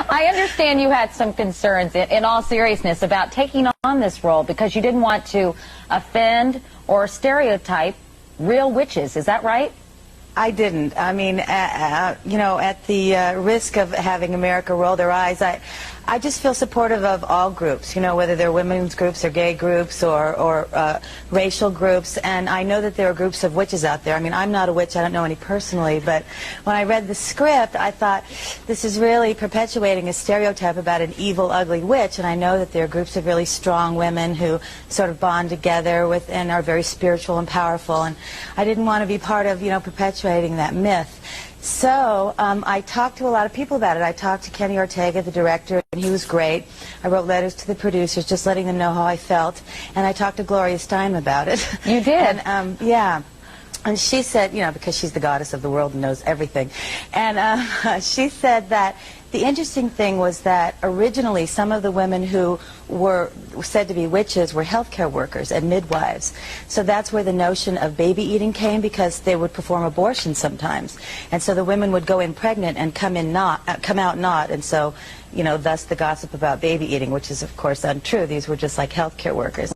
I understand you had some concerns, in all seriousness, about taking on this role because you didn't want to offend or stereotype real witches. Is that right? I didn't. I mean, you know, at the risk of having America roll their eyes, I just feel supportive of all groups, you know, whether they're women's groups or gay groups or racial groups. And I know that there are groups of witches out there. I mean, I'm not a witch. I don't know any personally. But when I read the script, I thought, this is really perpetuating a stereotype about an evil, ugly witch. And I know that there are groups of really strong women who sort of bond together with and are very spiritual and powerful. And I didn't want to be part of, you know, perpetuating that myth. So I talked to a lot of people about it. I talked to Kenny Ortega, the director, and he was great. I wrote letters to the producers, just letting them know how I felt. And I talked to Gloria Steinem about it. You did? And, yeah. And she said, you know, because she's the goddess of the world and knows everything. And she said that the interesting thing was that originally some of the women who were said to be witches were healthcare workers and midwives. So that's where the notion of baby eating came, because they would perform abortions sometimes. And so the women would go in pregnant and come out not. And so, you know, thus the gossip about baby eating, which is of course untrue. These were just like healthcare workers.